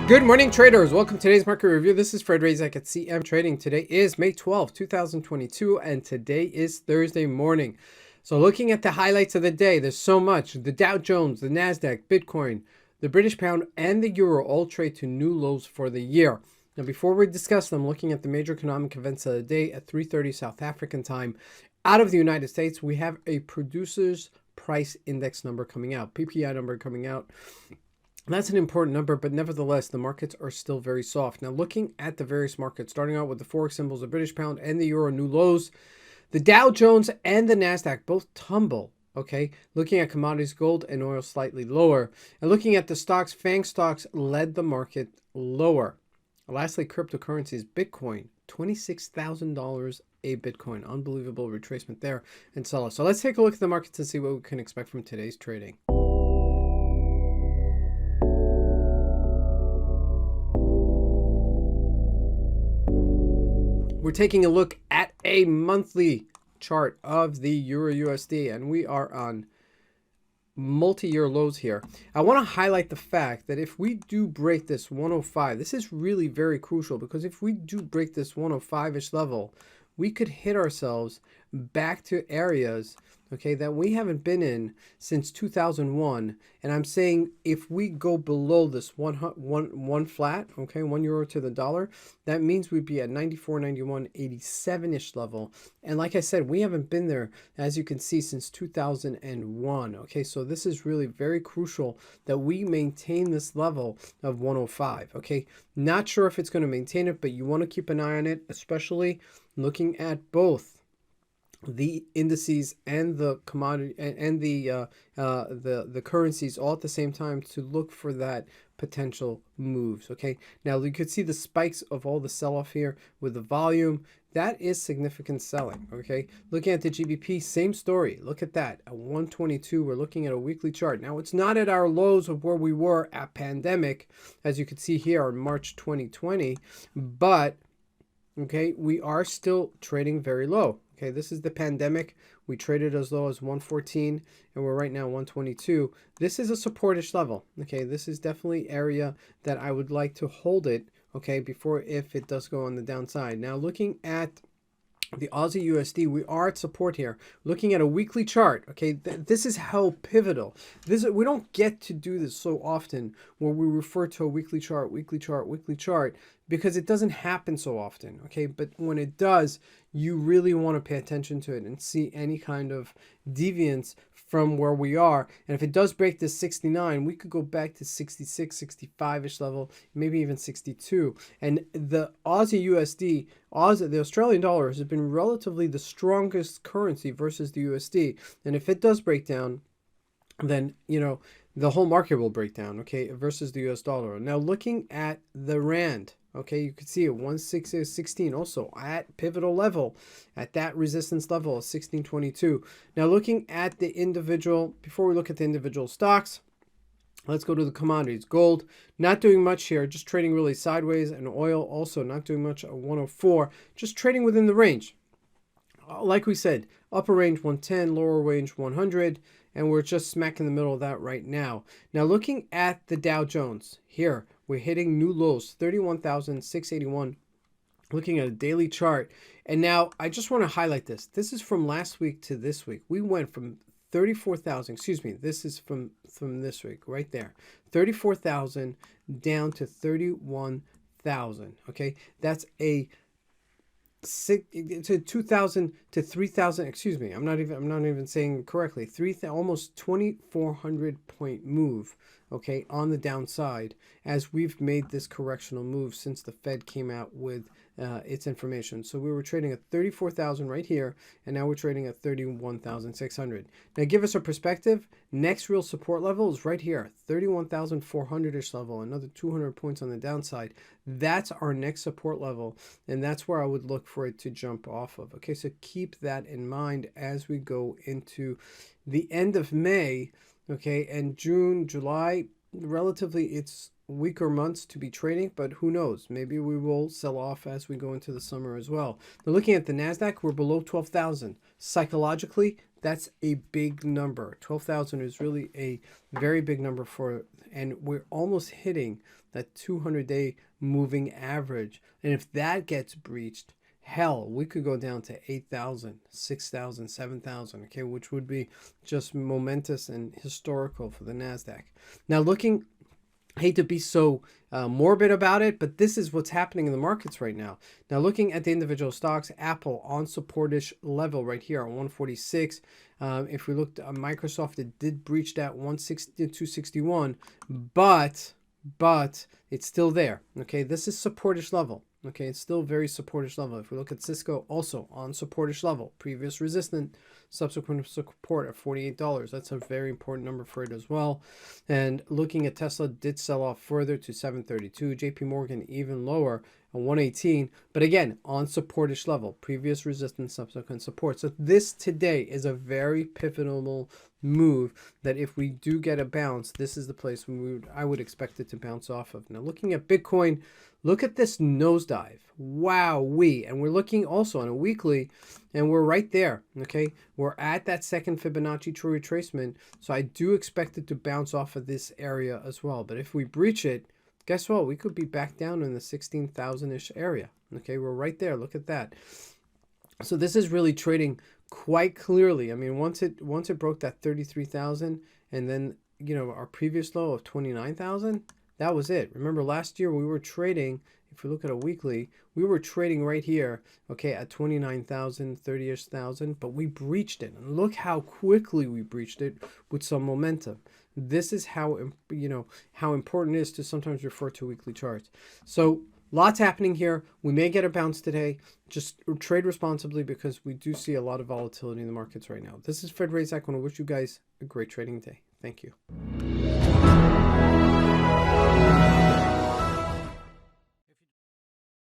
Good morning, traders. Welcome to today's market review. This is Fred Razak at CMTrading. Today is May 12, 2022, and today is Thursday morning. So looking at the highlights of the day, there's so much. The Dow Jones, the NASDAQ, Bitcoin, the British pound, and the euro all trade to new lows for the year. Now, before we discuss them, looking at the major economic events of the day at 3:30 South African time, out of the United States, we have a Producers Price Index number coming out, PPI number coming out. That's an important number, but nevertheless, the markets are still very soft. Now, looking at the various markets, starting out with the Forex symbols, the British pound and the euro new lows, the Dow Jones and the NASDAQ both tumble. Okay, looking at commodities, gold and oil slightly lower. And looking at the stocks, FAANG stocks led the market lower. Lastly, cryptocurrencies, Bitcoin, $26,000 a Bitcoin. Unbelievable retracement there and so on. So let's take a look at the markets and see what we can expect from today's trading. We're taking a look at a monthly chart of the Euro USD, and we are on multi-year lows here. I want to highlight the fact that if we do break this 105, this is really very crucial, because if we do break this 105-ish level, we could hit ourselves back to areas, okay, that we haven't been in since 2001. And I'm saying if we go below this one flat, okay, €1 to the dollar, that means we'd be at 94, 91, 87-ish level. And like I said, we haven't been there, as you can see, since 2001. Okay, so this is really very crucial that we maintain this level of 105. Okay, not sure if it's going to maintain it, but you want to keep an eye on it, especially looking at both the indices and the commodity and the currencies all at the same time to look for that potential moves. Okay, now you could see the spikes of all the sell-off here with the volume. That is significant selling. Okay, looking at the GBP, same story. Look at that at 122. We're looking at a weekly chart. Now it's not at our lows of where we were at pandemic, as you can see here in March 2020, but okay, we are still trading very low. Okay, this is the pandemic. We traded as low as 114, and we're right now 122. This is a supportish level. Okay, this is definitely area that I would like to hold it, okay, before if it does go on the downside. Now, looking at the Aussie USD, we are at support here. Looking at a weekly chart, okay, this is how pivotal. We don't get to do this so often where we refer to a weekly chart, because it doesn't happen so often, okay? But when it does, you really want to pay attention to it and see any kind of deviance from where we are. And if it does break this 69, we could go back to 66, 65-ish level, maybe even 62. And the Aussie USD, the Australian dollar, has been relatively the strongest currency versus the USD. And if it does break down, then, you know, the whole market will break down, okay, versus the US dollar. Now, looking at the Rand, okay, you can see it 1.16 also at pivotal level, at that resistance level of 1622. Now, looking at the individual, before we look at the individual stocks, let's go to the commodities. Gold, not doing much here, just trading really sideways, and oil also not doing much at 104, just trading within the range. Like we said, upper range 110, lower range 100, and we're just smack in the middle of that right now. Now, looking at the Dow Jones, here we're hitting new lows, 31,681, looking at a daily chart. And now I just want to highlight this. This is from last week to this week. We went from 34,000, excuse me, this is from this week, right there, 34,000 down to 31,000, okay? That's a 2,000 to 3,000, excuse me, I'm not even saying correctly, almost 2,400 point move, okay, on the downside, as we've made this correctional move since the Fed came out with its information. So we were trading at 34,000 right here, and now we're trading at 31,600. Now, give us a perspective. Next real support level is right here, 31,400-ish level, another 200 points on the downside. That's our next support level, and that's where I would look for it to jump off of. Okay, so keep that in mind as we go into the end of May, okay, and June, July, relatively it's weaker months to be trading, but who knows? Maybe we will sell off as we go into the summer as well. Now, looking at the NASDAQ, we're below 12,000. Psychologically, that's a big number. 12,000 is really a very big number for and we're almost hitting that 200-day moving average. And if that gets breached, hell, we could go down to 8,000, 6,000, 7,000, okay, which would be just momentous and historical for the NASDAQ. Now looking, I hate to be so morbid about it, but this is what's happening in the markets right now. Now looking at the individual stocks, Apple on supportish level right here at 146. If we looked at Microsoft, it did breach that 160 to 261, but it's still there. Okay, this is supportish level. Okay, it's still very supportish level. If we look at Cisco, also on supportish level, previous resistance, subsequent support at $48. That's a very important number for it as well. And looking at Tesla, did sell off further to 732. JP Morgan even lower at 118. But again, on supportish level, previous resistance, subsequent support. So this today is a very pivotal move that if we do get a bounce, this is the place when I would expect it to bounce off of. Now looking at Bitcoin, look at this nosedive. Wow-wee. And we're looking also on a weekly, and we're right there, okay? We're at that second Fibonacci true retracement, so I do expect it to bounce off of this area as well. But if we breach it, guess what? We could be back down in the 16,000-ish area, okay? We're right there. Look at that. So this is really trading quite clearly. I mean, once it broke that 33,000 and then, you know, our previous low of 29,000, that was it. Remember last year we were trading, if we look at a weekly, we were trading right here, okay, at 29,000, 30-ish thousand, but we breached it. And look how quickly we breached it with some momentum. This is how, you know, how important it is to sometimes refer to weekly charts. So lots happening here. We may get a bounce today. Just trade responsibly because we do see a lot of volatility in the markets right now. This is Fred Razak. I want to wish you guys a great trading day. Thank you.